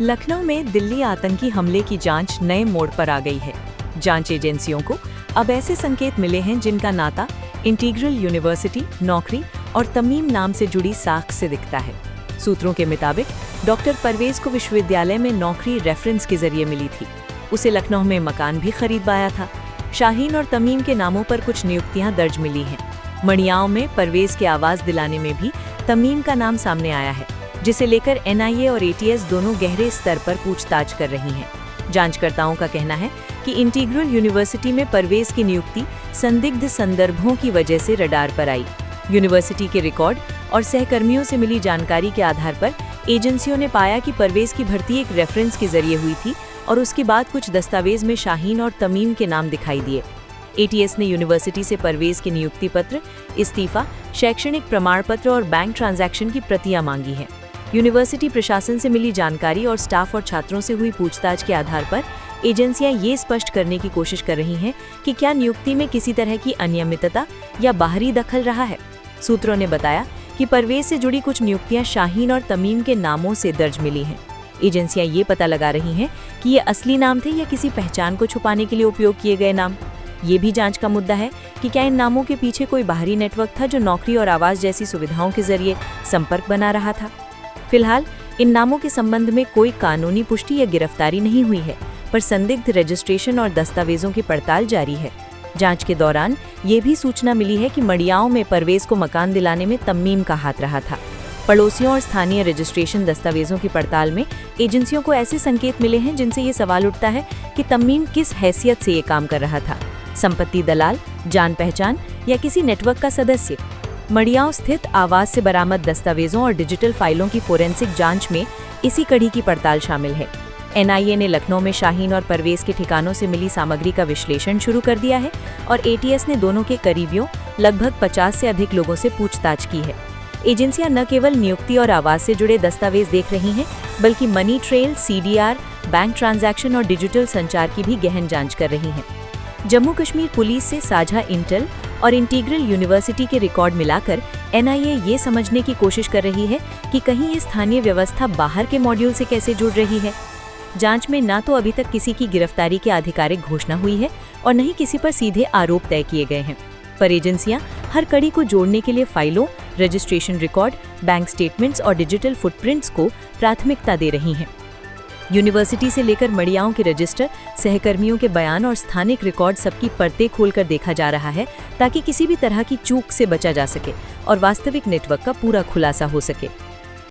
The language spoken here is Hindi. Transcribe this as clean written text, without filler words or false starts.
लखनऊ में दिल्ली आतंकी हमले की जांच नए मोड़ पर आ गई है। जांच एजेंसियों को अब ऐसे संकेत मिले हैं जिनका नाता इंटीग्रल यूनिवर्सिटी, नौकरी और तमीम नाम से जुड़ी साख से दिखता है। सूत्रों के मुताबिक डॉक्टर परवेज को विश्वविद्यालय में नौकरी रेफरेंस के जरिए मिली थी। उसे लखनऊ में मकान भी खरीदवाया था। शाहीन और तमीम के नामों पर कुछ नियुक्तियां दर्ज मिली हैं। मड़ियाओं में परवेज के आवाज दिलाने में भी तमीम का नाम सामने आया है, जिसे लेकर एनआईए और एटीएस दोनों गहरे स्तर पर पूछताछ कर रही हैं। जांचकर्ताओं का कहना है कि इंटीग्रल यूनिवर्सिटी में परवेज की नियुक्ति संदिग्ध संदर्भों की वजह से रडार पर आई। यूनिवर्सिटी के रिकॉर्ड और सहकर्मियों से मिली जानकारी के आधार पर एजेंसियों ने पाया कि परवेज की भर्ती एक रेफरेंस के जरिए हुई थी और उसके बाद कुछ दस्तावेज में शाहीन और तमीम के नाम दिखाई दिए। एटीएस ने यूनिवर्सिटी से परवेज के नियुक्ति पत्र, इस्तीफा, शैक्षणिक प्रमाण पत्र और बैंक ट्रांजैक्शन की प्रतियां मांगी हैं। यूनिवर्सिटी प्रशासन से मिली जानकारी और स्टाफ और छात्रों से हुई पूछताछ के आधार पर एजेंसियां ये स्पष्ट करने की कोशिश कर रही हैं कि क्या नियुक्ति में किसी तरह की अनियमितता या बाहरी दखल रहा है। सूत्रों ने बताया कि परवेज से जुड़ी कुछ नियुक्तियां शाहीन और तमीम के नामों से दर्ज मिली हैं। एजेंसियां ये पता लगा रही हैं कि ये असली नाम थे या किसी पहचान को छुपाने के लिए उपयोग किए गए नाम। ये भी जांच का मुद्दा है कि क्या इन नामों के पीछे कोई बाहरी नेटवर्क था जो नौकरी और आवास जैसी सुविधाओं के जरिए संपर्क बना रहा था। फिलहाल इन नामों के संबंध में कोई कानूनी पुष्टि या गिरफ्तारी नहीं हुई है, पर संदिग्ध रजिस्ट्रेशन और दस्तावेजों की पड़ताल जारी है। जांच के दौरान ये भी सूचना मिली है कि मड़ियाओं में परवेज को मकान दिलाने में तमीम का हाथ रहा था। पड़ोसियों और स्थानीय रजिस्ट्रेशन दस्तावेजों की पड़ताल में एजेंसियों को ऐसे संकेत मिले हैं जिनसे ये सवाल उठता है कि तमीम किस हैसियत से ये काम कर रहा था, संपत्ति दलाल, जान पहचान या किसी नेटवर्क का सदस्य। मड़ियाओं स्थित आवास से बरामद दस्तावेजों और डिजिटल फाइलों की फोरेंसिक जांच में इसी कड़ी की पड़ताल शामिल है। एनआईए ने लखनऊ में शाहीन और परवेज के ठिकानों से मिली सामग्री का विश्लेषण शुरू कर दिया है और एटीएस ने दोनों के करीबियों लगभग 50 से अधिक लोगों से पूछताछ की है। एजेंसियां न केवल नियुक्ति और आवास से जुड़े दस्तावेज देख रही हैं, बल्कि money trail, CDR, bank transaction और डिजिटल संचार की भी गहन जांच कर रही हैं। जम्मू कश्मीर पुलिस से साझा इंटेल और इंटीग्रल यूनिवर्सिटी के रिकॉर्ड मिलाकर एनआईए ये समझने की कोशिश कर रही है कि कहीं ये स्थानीय व्यवस्था बाहर के मॉड्यूल से कैसे जुड़ रही है। जांच में न तो अभी तक किसी की गिरफ्तारी की आधिकारिक घोषणा हुई है और न ही किसी पर सीधे आरोप तय किए गए हैं, पर एजेंसियां हर कड़ी को जोड़ने के लिए फाइलों, रजिस्ट्रेशन रिकॉर्ड, बैंक स्टेटमेंट्स और डिजिटल फुटप्रिंट्स को प्राथमिकता दे रही हैं। यूनिवर्सिटी से लेकर मड़ियाओं के रजिस्टर, सहकर्मियों के बयान और स्थानिक रिकॉर्ड सबकी परतें खोलकर देखा जा रहा है, ताकि किसी भी तरह की चूक से बचा जा सके और वास्तविक नेटवर्क का पूरा खुलासा हो सके।